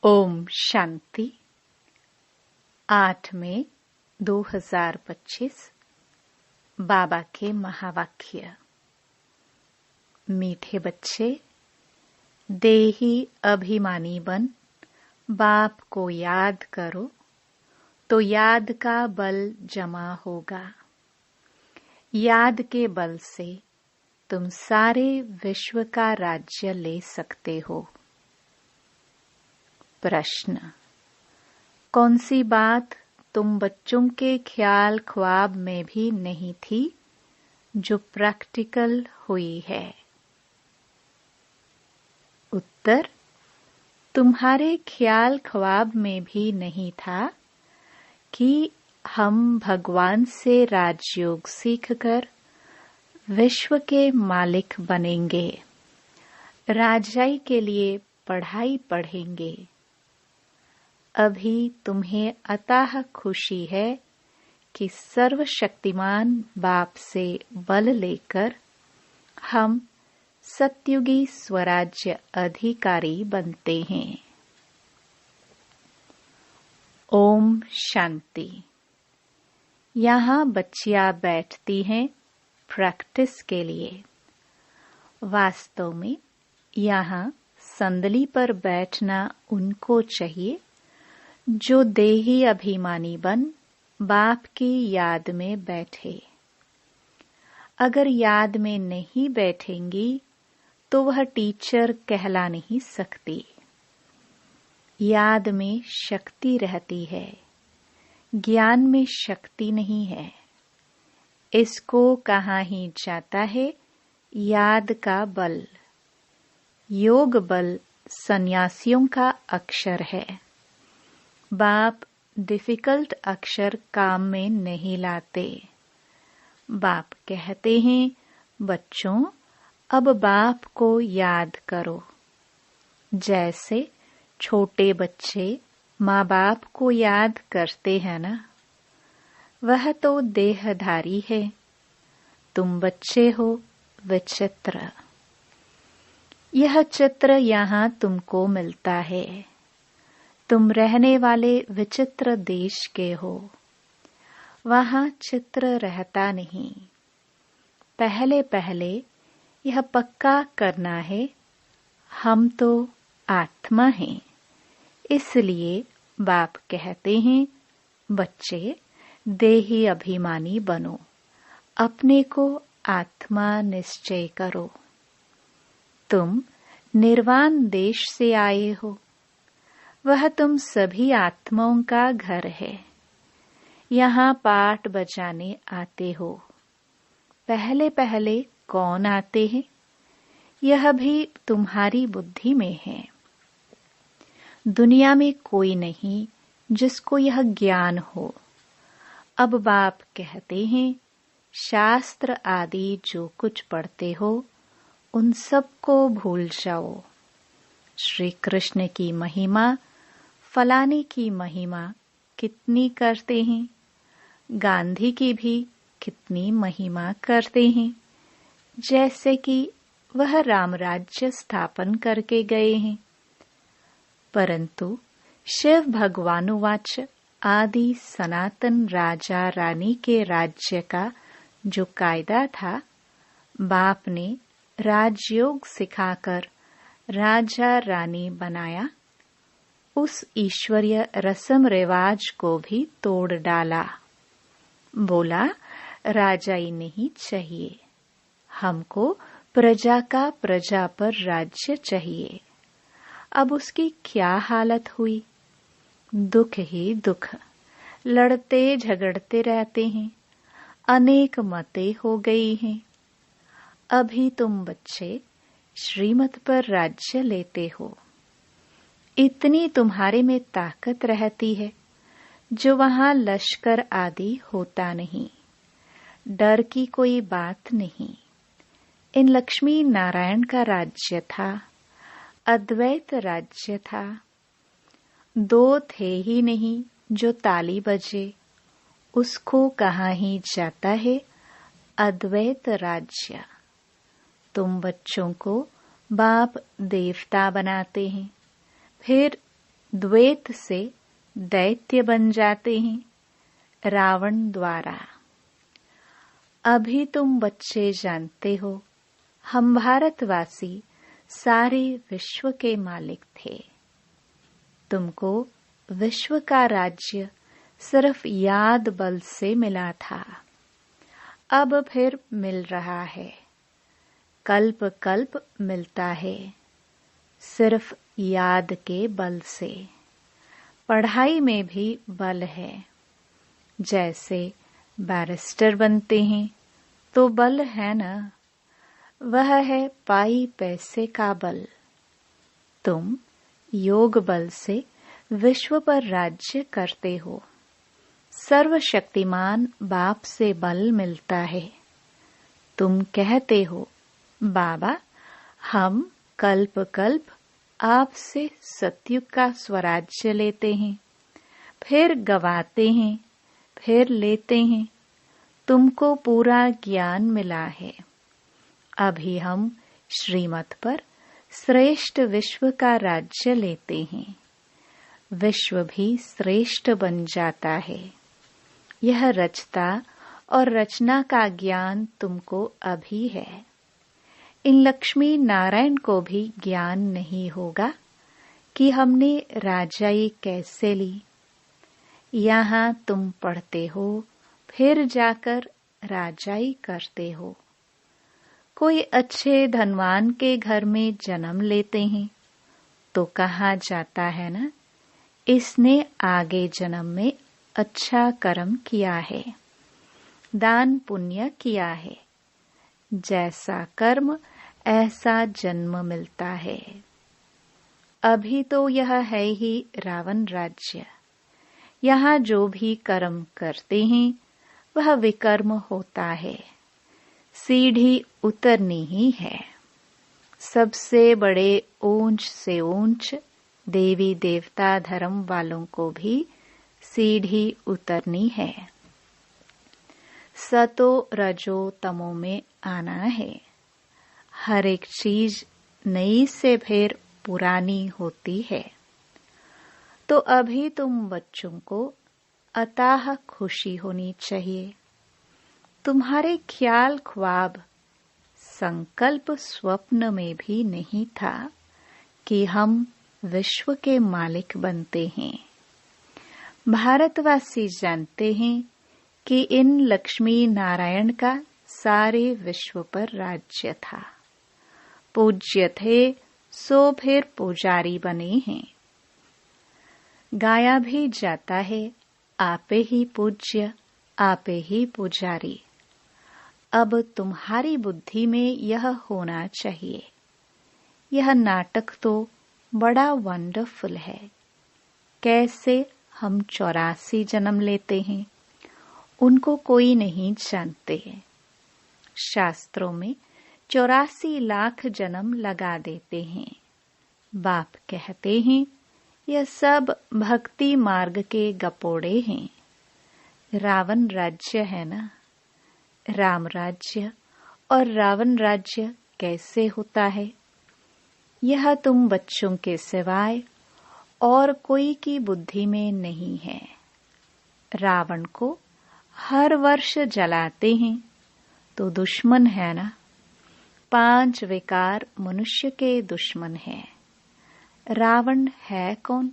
ओम शांति। 8 मई 2025 बाबा के महावाक्य। मीठे बच्चे, देही अभिमानी बन बाप को याद करो तो याद का बल जमा होगा। याद के बल से तुम सारे विश्व का राज्य ले सकते हो। प्रश्न: कौन सी बात तुम बच्चों के ख्याल ख्वाब में भी नहीं थी जो प्रैक्टिकल हुई है? उत्तर: तुम्हारे ख्याल ख्वाब में भी नहीं था कि हम भगवान से राजयोग सीखकर विश्व के मालिक बनेंगे, राजाई के लिए पढ़ाई पढ़ेंगे। अभी तुम्हें अताह खुशी है कि सर्वशक्तिमान बाप से बल लेकर हम सत्युगी स्वराज्य अधिकारी बनते हैं। ओम शांति। यहाँ बच्चियां बैठती हैं प्रैक्टिस के लिए। वास्तव में यहाँ संदली पर बैठना उनको चाहिए जो देही अभिमानी बन बाप की याद में बैठे। अगर याद में नहीं बैठेंगी तो वह टीचर कहला नहीं सकती। याद में शक्ति रहती है, ज्ञान में शक्ति नहीं है। इसको कहा ही जाता है याद का बल। योग बल सन्यासियों का अक्षर है। बाप डिफिकल्ट अक्षर काम में नहीं लाते। बाप कहते हैं, बच्चों अब बाप को याद करो। जैसे छोटे बच्चे माँ बाप को याद करते हैं ना। वह तो देहधारी है, तुम बच्चे हो विचित्र। यह चित्र यहाँ तुमको मिलता है। तुम रहने वाले विचित्र देश के हो। वहाँ चित्र रहता नहीं। पहले पहले यह पक्का करना है, हम तो आत्मा हैं। इसलिए बाप कहते हैं, बच्चे देही अभिमानी बनो, अपने को आत्मा निश्चय करो। तुम निर्वाण देश से आए हो। वह तुम सभी आत्माओं का घर है। यहाँ पाठ बजाने आते हो। पहले पहले कौन आते हैं? यह भी तुम्हारी बुद्धि में है। दुनिया में कोई नहीं जिसको यह ज्ञान हो। अब बाप कहते हैं, शास्त्र आदि जो कुछ पढ़ते हो उन सबको भूल जाओ। श्री कृष्ण की महिमा, फलाने की महिमा कितनी करते हैं। गांधी की भी कितनी महिमा करते हैं, जैसे कि वह रामराज्य स्थापन करके गए हैं। परंतु शिव भगवानुवाच आदि सनातन राजा रानी के राज्य का जो कायदा था, बाप ने राजयोग सिखाकर राजा रानी बनाया। उस ईश्वरीय रस्म रिवाज को भी तोड़ डाला। बोला, राजाई नहीं चाहिए, हमको प्रजा का प्रजा पर राज्य चाहिए। अब उसकी क्या हालत हुई? दुख ही दुख। लड़ते झगड़ते रहते हैं। अनेक मतें हो गई हैं। अभी तुम बच्चे श्रीमत पर राज्य लेते हो। इतनी तुम्हारे में ताकत रहती है जो वहाँ लश्कर आदि होता नहीं। डर की कोई बात नहीं। इन लक्ष्मी नारायण का राज्य था, अद्वैत राज्य था। दो थे ही नहीं जो ताली बजे, उसको कहा ही जाता है अद्वैत राज्य। तुम बच्चों को बाप देवता बनाते हैं, फिर द्वैत से दैत्य बन जाते हैं रावण द्वारा। अभी तुम बच्चे जानते हो, हम भारतवासी सारे विश्व के मालिक थे। तुमको विश्व का राज्य सिर्फ याद बल से मिला था, अब फिर मिल रहा है, कल्प कल्प मिलता है, सिर्फ याद के बल से। पढ़ाई में भी बल है, जैसे बैरिस्टर बनते हैं तो बल है ना, वह है पाई पैसे का बल। तुम योग बल से विश्व पर राज्य करते हो। सर्वशक्तिमान बाप से बल मिलता है। तुम कहते हो, बाबा हम कल्प कल्प आपसे सतयुग का स्वराज्य लेते हैं, फिर गवाते हैं, फिर लेते हैं। तुमको पूरा ज्ञान मिला है। अभी हम श्रीमत पर श्रेष्ठ विश्व का राज्य लेते हैं। विश्व भी श्रेष्ठ बन जाता है। यह रचता और रचना का ज्ञान तुमको अभी है। इन लक्ष्मी नारायण को भी ज्ञान नहीं होगा कि हमने राजाई कैसे ली। यहाँ तुम पढ़ते हो, फिर जाकर राजाई करते हो। कोई अच्छे धनवान के घर में जन्म लेते हैं तो कहा जाता है ना, इसने आगे जन्म में अच्छा कर्म किया है, दान पुण्य किया है, जैसा कर्म ऐसा जन्म मिलता है। अभी तो यह है ही रावण राज्य। यहाँ जो भी कर्म करते हैं वह विकर्म होता है। सीढ़ी उतरनी ही है। सबसे बड़े ऊंच से ऊंच देवी देवता धर्म वालों को भी सीढ़ी उतरनी है। सतो रजो तमो में आना है। हर एक चीज नई से फिर पुरानी होती है। तो अभी तुम बच्चों को अताह खुशी होनी चाहिए। तुम्हारे ख्याल ख्वाब संकल्प स्वप्न में भी नहीं था कि हम विश्व के मालिक बनते हैं। भारतवासी जानते हैं कि इन लक्ष्मी नारायण का सारे विश्व पर राज्य था। पूज्य थे सो फिर पुजारी बने हैं। गाया भी जाता है, आपे ही पूज्य आपे ही पुजारी। अब तुम्हारी बुद्धि में यह होना चाहिए। यह नाटक तो बड़ा वंडरफुल है। कैसे हम 84 जन्म लेते हैं, उनको कोई नहीं जानते। शास्त्रों में 84 लाख जन्म लगा देते हैं। बाप कहते हैं यह सब भक्ति मार्ग के गपोड़े हैं। रावण राज्य है ना, राम राज्य और रावण राज्य कैसे होता है, यह तुम बच्चों के सिवाय और कोई की बुद्धि में नहीं है। रावण को हर वर्ष जलाते हैं तो दुश्मन है ना। 5 विकार मनुष्य के दुश्मन है। रावण है कौन,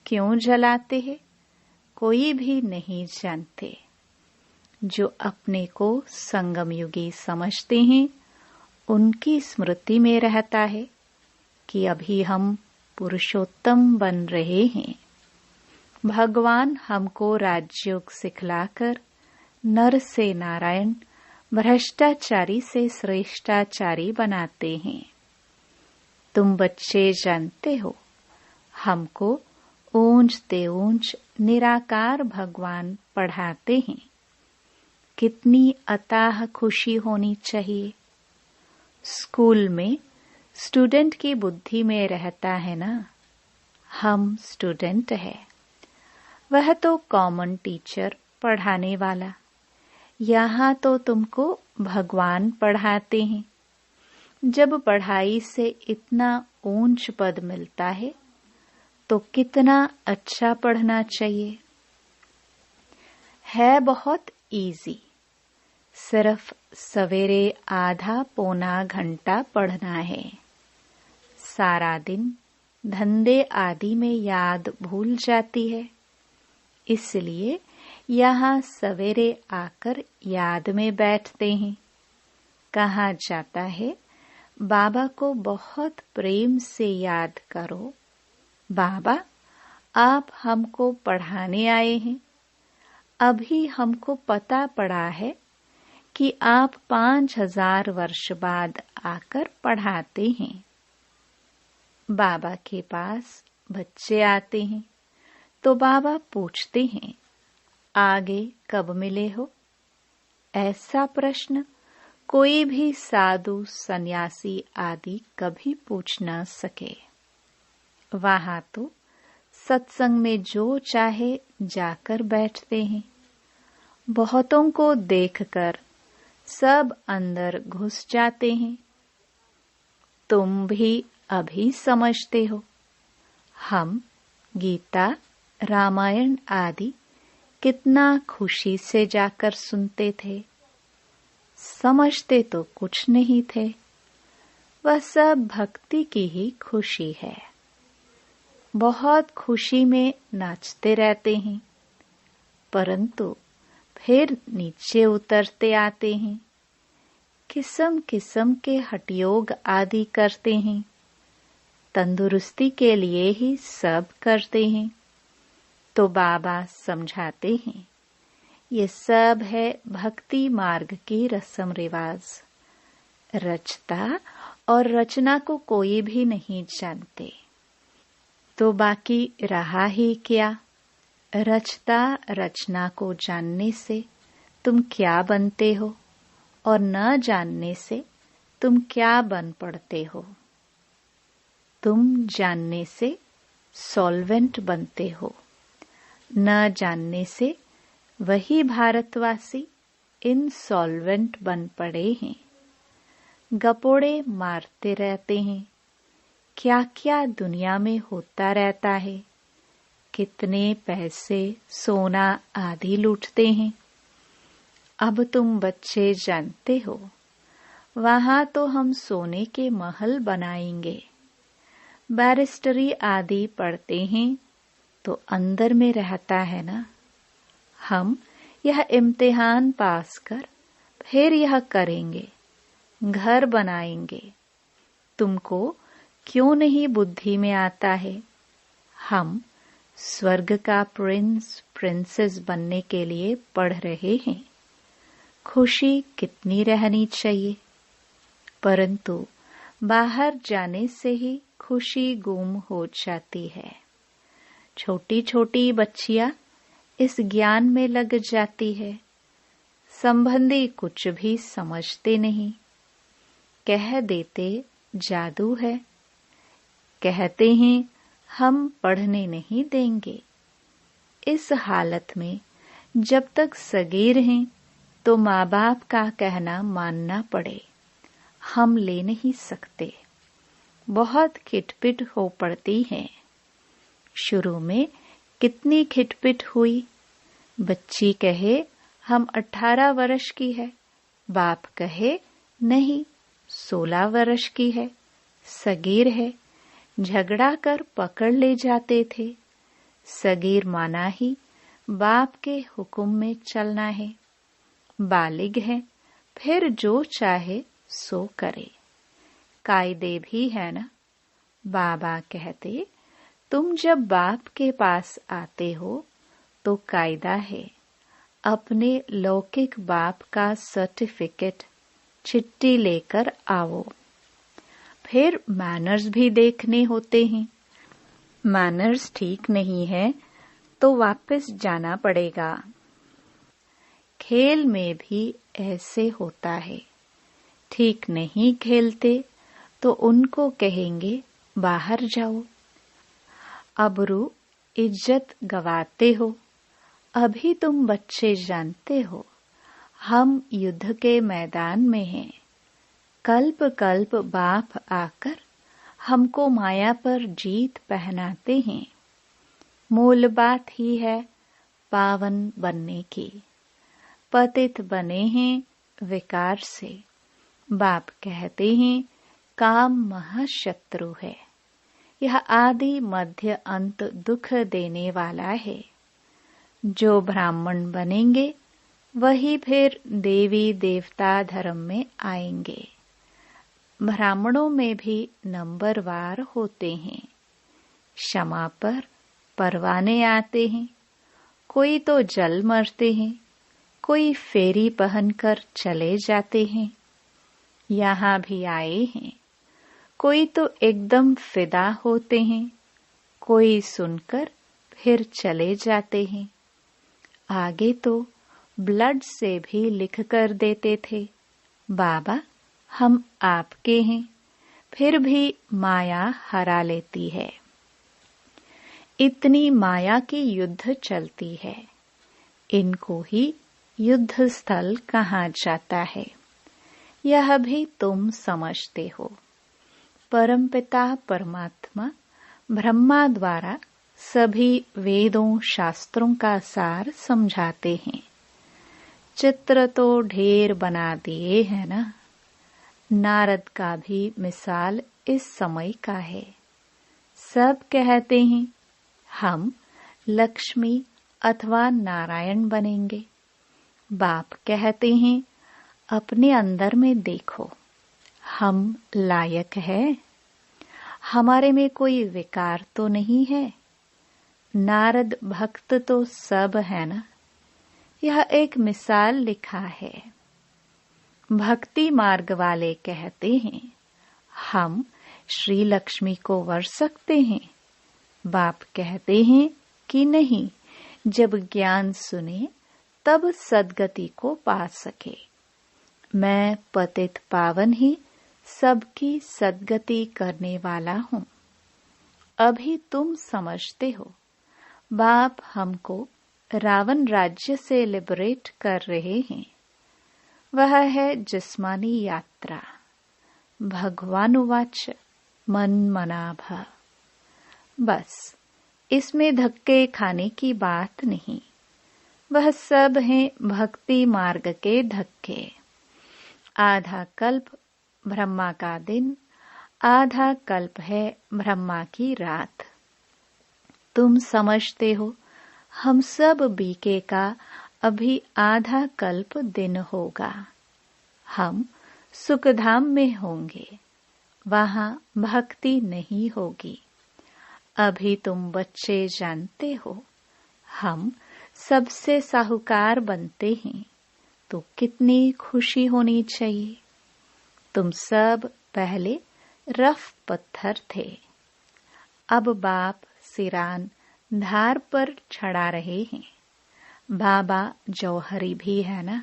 क्यों जलाते हैं, कोई भी नहीं जानते। जो अपने को संगम युगी समझते हैं, उनकी स्मृति में रहता है कि अभी हम पुरुषोत्तम बन रहे हैं। भगवान हमको राजयोग सिखलाकर नर से नारायण, भ्रष्टाचारी से श्रेष्ठाचारी बनाते हैं। तुम बच्चे जानते हो, हमको ऊंचते ऊंच निराकार भगवान पढ़ाते हैं। कितनी अताह खुशी होनी चाहिए। स्कूल में स्टूडेंट की बुद्धि में रहता है ना, हम स्टूडेंट है। वह तो कॉमन टीचर पढ़ाने वाला। यहाँ तो तुमको भगवान पढ़ाते हैं। जब पढ़ाई से इतना ऊंच पद मिलता है तो कितना अच्छा पढ़ना चाहिए। है बहुत इजी, सिर्फ सवेरे आधा पौना घंटा पढ़ना है। सारा दिन धंधे आदि में याद भूल जाती है, इसलिए यहाँ सवेरे आकर याद में बैठते हैं। कहा जाता है, बाबा को बहुत प्रेम से याद करो। बाबा, आप हमको पढ़ाने आए हैं। अभी हमको पता पड़ा है कि आप 5000 वर्ष बाद आकर पढ़ाते हैं। बाबा के पास बच्चे आते हैं तो बाबा पूछते हैं, आगे कब मिले हो? ऐसा प्रश्न कोई भी साधु सन्यासी आदि कभी पूछ न सके। वहां तो सत्संग में जो चाहे जाकर बैठते हैं। बहुतों को देखकर सब अंदर घुस जाते हैं। तुम भी अभी समझते हो। हम गीता, रामायण आदि कितना खुशी से जाकर सुनते थे। समझते तो कुछ नहीं थे, वह सब भक्ति की ही खुशी है। बहुत खुशी में नाचते रहते हैं, परंतु फिर नीचे उतरते आते हैं। किस्म किस्म के हठयोग आदि करते हैं। तंदुरुस्ती के लिए ही सब करते हैं। तो बाबा समझाते हैं, ये सब है भक्ति मार्ग की रस्म रिवाज। रचता और रचना को कोई भी नहीं जानते, तो बाकी रहा ही क्या? रचता रचना को जानने से तुम क्या बनते हो और न जानने से तुम क्या बन पड़ते हो। तुम जानने से सॉल्वेंट बनते हो, न जानने से वही भारतवासी इनसॉल्वेंट बन पड़े हैं। गपोड़े मारते रहते हैं। क्या क्या दुनिया में होता रहता है। कितने पैसे, सोना आदि लूटते हैं। अब तुम बच्चे जानते हो, वहां तो हम सोने के महल बनाएंगे। बैरिस्टरी आदि पढ़ते हैं तो अंदर में रहता है ना। हम यह इम्तिहान पास कर फिर यह करेंगे, घर बनाएंगे। तुमको क्यों नहीं बुद्धि में आता है? हम स्वर्ग का प्रिंस प्रिंसेस बनने के लिए पढ़ रहे हैं। खुशी कितनी रहनी चाहिए, परंतु बाहर जाने से ही खुशी गुम हो जाती है। छोटी छोटी बच्चियां इस ज्ञान में लग जाती है। संबंधी कुछ भी समझते नहीं, कह देते जादू है। कहते हैं हम पढ़ने नहीं देंगे। इस हालत में जब तक सगीर हैं तो माँ बाप का कहना मानना पड़े। हम ले नहीं सकते। बहुत खिटपिट हो पड़ती है। शुरू में कितनी खिटपिट हुई। बच्ची कहे हम 18 वर्ष की है, बाप कहे नहीं 16 वर्ष की है, सगीर है। झगड़ा कर पकड़ ले जाते थे। सगीर माना ही बाप के हुक्म में चलना है। बालिग है, फिर जो चाहे सो करे। कायदे भी है ना। बाबा कहते, तुम जब बाप के पास आते हो तो कायदा है, अपने लौकिक बाप का सर्टिफिकेट चिट्ठी लेकर आओ। फिर मैनर्स भी देखने होते हैं। मैनर्स ठीक नहीं है तो वापस जाना पड़ेगा। खेल में भी ऐसे होता है। ठीक नहीं खेलते तो उनको कहेंगे बाहर जाओ। अबरू इज्जत गवाते हो। अभी तुम बच्चे जानते हो, हम युद्ध के मैदान में हैं। कल्प कल्प बाप आकर हमको माया पर जीत पहनाते हैं। मूल बात ही है पावन बनने की। पतित बने हैं विकार से। बाप कहते हैं काम महाशत्रु है। यह आदि मध्य अंत दुख देने वाला है। जो ब्राह्मण बनेंगे वही फिर देवी देवता धर्म में आएंगे। ब्राह्मणों में भी नंबरवार होते हैं। क्षमा पर परवाने आते हैं। कोई तो जल मरते हैं, कोई फेरी पहनकर चले जाते हैं। यहाँ भी आए हैं। कोई तो एकदम फिदा होते हैं, कोई सुनकर फिर चले जाते हैं। आगे तो ब्लड से भी लिख कर देते थे, बाबा हम आपके हैं, फिर भी माया हरा लेती है। इतनी माया की युद्ध चलती है। इनको ही युद्ध स्थल कहा जाता है। यह भी तुम समझते हो। परमपिता परमात्मा ब्रह्मा द्वारा सभी वेदों शास्त्रों का सार समझाते हैं। चित्र तो ढेर बना दिए है ना। नारद का भी मिसाल इस समय का है। सब कहते हैं हम लक्ष्मी अथवा नारायण बनेंगे। बाप कहते हैं अपने अंदर में देखो, हम लायक है? हमारे में कोई विकार तो नहीं है? नारद भक्त तो सब है ना। यह एक मिसाल लिखा है। भक्ति मार्ग वाले कहते हैं हम श्री लक्ष्मी को वर सकते हैं। बाप कहते हैं कि नहीं, जब ज्ञान सुने तब सद्गति को पा सके। मैं पतित पावन ही सबकी सद्गति करने वाला हूँ। अभी तुम समझते हो। बाप हमको रावण राज्य से लिबरेट कर रहे हैं। वह है जिस्मानी यात्रा। भगवानुवाच मन मना भव। बस इसमें धक्के खाने की बात नहीं। वह सब हैं भक्ति मार्ग के धक्के। आधा कल्प ब्रह्मा का दिन, आधा कल्प है ब्रह्मा की रात। तुम समझते हो हम सब बीके का अभी आधा कल्प दिन होगा। हम सुखधाम में होंगे, वहां भक्ति नहीं होगी। अभी तुम बच्चे जानते हो हम सबसे साहूकार बनते हैं तो कितनी खुशी होनी चाहिए। तुम सब पहले रफ पत्थर थे। अब बाप सिरान धार पर चढ़ा रहे हैं। बाबा जौहरी भी है ना।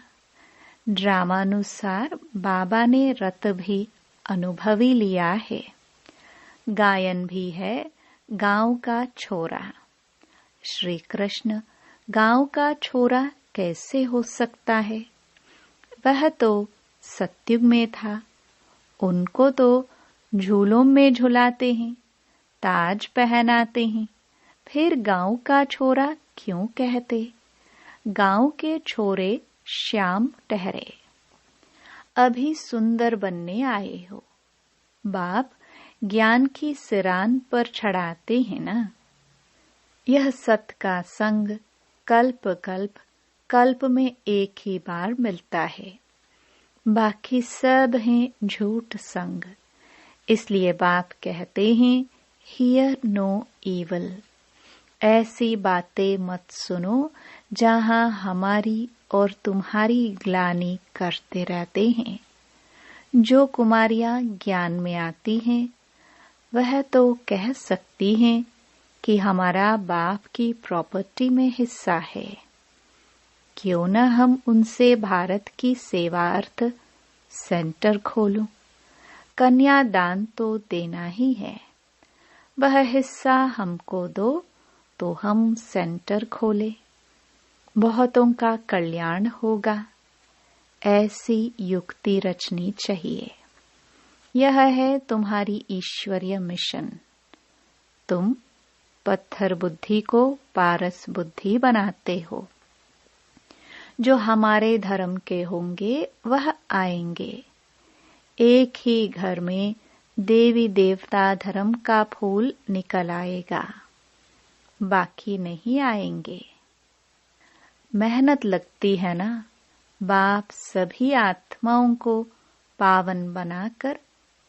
ड्रामानुसार बाबा ने रत भी अनुभवी लिया है। गायन भी है गांव का छोरा। श्री कृष्ण गांव का छोरा कैसे हो सकता है? वह तो सतयुग में था। उनको तो झूलों में झुलाते हैं, ताज पहनाते हैं, फिर गांव का छोरा क्यों कहते? गांव के छोरे श्याम ठहरे। अभी सुंदर बनने आए हो। बाप ज्ञान की सिरान पर चढ़ाते हैं ना। यह सत का संग कल्प कल्प कल्प में एक ही बार मिलता है। बाकी सब हैं झूठ संग। इसलिए बाप कहते हैं हियर नो ईवल। ऐसी बातें मत सुनो जहां हमारी और तुम्हारी ग्लानि करते रहते हैं। जो कुमारियां ज्ञान में आती हैं वह तो कह सकती हैं कि हमारा बाप की प्रॉपर्टी में हिस्सा है। क्यों न हम उनसे भारत की सेवार्थ सेंटर खोलूं। कन्यादान तो देना ही है। वह हिस्सा हमको दो तो हम सेंटर खोले। बहुतों का कल्याण होगा। ऐसी युक्ति रचनी चाहिए। यह है तुम्हारी ईश्वरीय मिशन। तुम पत्थर बुद्धि को पारस बुद्धि बनाते हो। जो हमारे धर्म के होंगे वह आएंगे। एक ही घर में देवी देवता धर्म का फूल निकल आएगा, बाकी नहीं आएंगे। मेहनत लगती है ना। बाप सभी आत्माओं को पावन बनाकर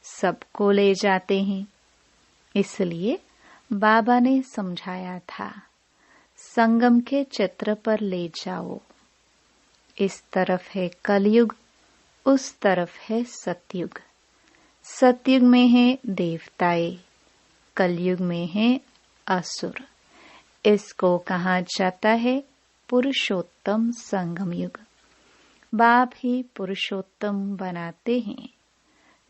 सबको ले जाते हैं। इसलिए बाबा ने समझाया था, संगम के चित्र पर ले जाओ। इस तरफ है कलयुग, उस तरफ है सतयुग। सतयुग में है देवताएं, कलयुग में है असुर। इसको कहा जाता है पुरुषोत्तम संगम युग। बाप ही पुरुषोत्तम बनाते हैं।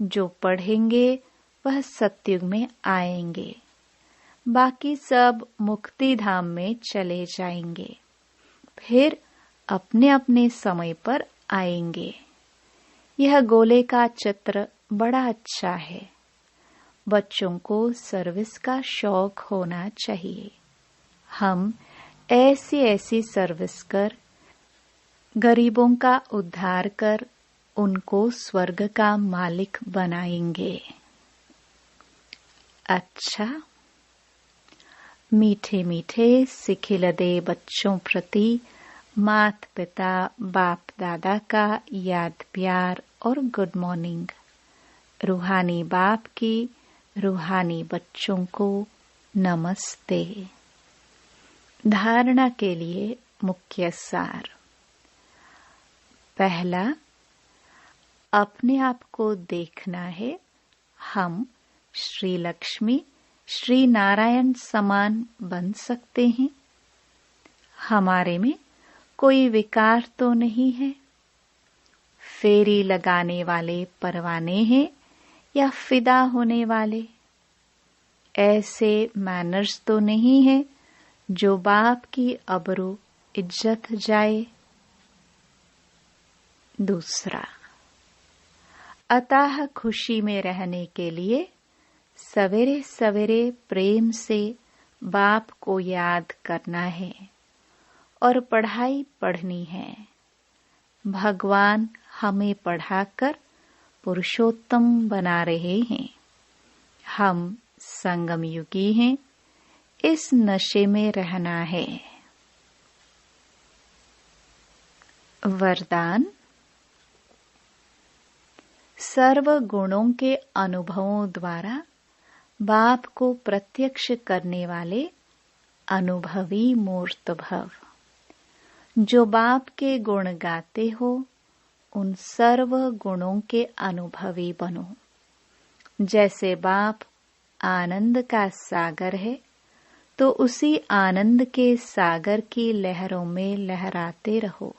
जो पढ़ेंगे वह सतयुग में आएंगे, बाकी सब मुक्ति धाम में चले जाएंगे, फिर अपने अपने समय पर आएंगे। यह गोले का चित्र बड़ा अच्छा है। बच्चों को सर्विस का शौक होना चाहिए। हम ऐसी ऐसी सर्विस कर, गरीबों का उद्धार कर, उनको स्वर्ग का मालिक बनाएंगे। अच्छा, मीठे मीठे सिखिलदे बच्चों प्रति मात पिता बाप दादा का याद प्यार और गुड मॉर्निंग। रूहानी बाप की रूहानी बच्चों को नमस्ते। धारणा के लिए मुख्य सार। पहला, अपने आप को देखना है। हम श्री लक्ष्मी श्री नारायण समान बन सकते हैं। हमारे में कोई विकार तो नहीं है। फेरी लगाने वाले परवाने हैं या फिदा होने वाले। ऐसे मैनर्स तो नहीं है जो बाप की अबरू इज्जत जाए। दूसरा, अताह खुशी में रहने के लिए सवेरे सवेरे प्रेम से बाप को याद करना है और पढ़ाई पढ़नी है। भगवान हमें पढ़ाकर पुरुषोत्तम बना रहे हैं। हम संगम युगी हैं। इस नशे में रहना है। वरदान। सर्व गुणों के अनुभवों द्वारा बाप को प्रत्यक्ष करने वाले अनुभवी मूर्त भव। जो बाप के गुण गाते हो, उन सर्व गुणों के अनुभवी बनो। जैसे बाप आनंद का सागर है, तो उसी आनंद के सागर की लहरों में लहराते रहो।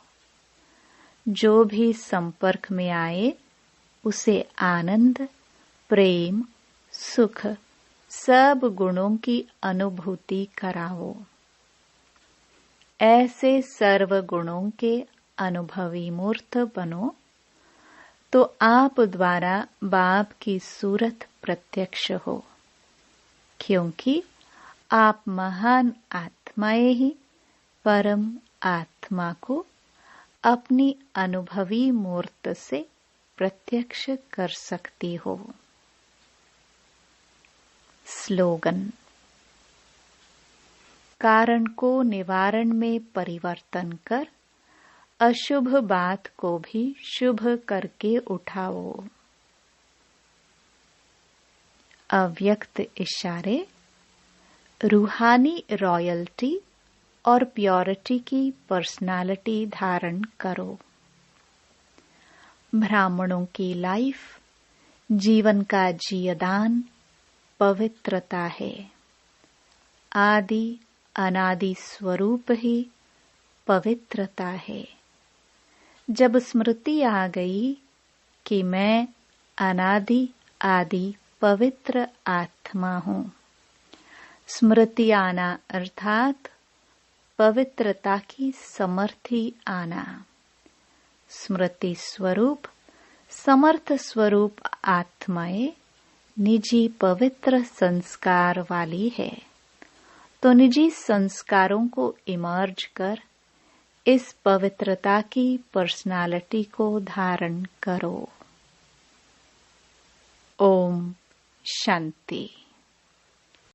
जो भी संपर्क में आए, उसे आनंद, प्रेम, सुख, सब गुणों की अनुभूति कराओ। ऐसे सर्व गुणों के अनुभवी मूर्त बनो, तो आप द्वारा बाप की सूरत प्रत्यक्ष हो। क्योंकि आप महान आत्माएं ही परम आत्मा को अपनी अनुभवी मूर्त से प्रत्यक्ष कर सकती हो। स्लोगन। कारण को निवारण में परिवर्तन कर अशुभ बात को भी शुभ करके उठाओ। अव्यक्त इशारे। रूहानी रॉयल्टी और प्योरिटी की पर्सनालिटी धारण करो। ब्राह्मणों की लाइफ, जीवन का जियदान पवित्रता है। आदि अनादि स्वरूप ही पवित्रता है। जब स्मृति आ गई कि मैं अनादि आदि पवित्र आत्मा हूँ, स्मृति आना अर्थात पवित्रता की समर्थी आना। स्मृति स्वरूप समर्थ स्वरूप आत्माएं निजी पवित्र संस्कार वाली है, तो निजी संस्कारों को इमर्ज कर इस पवित्रता की पर्सनालिटी को धारण करो। ओम शांति।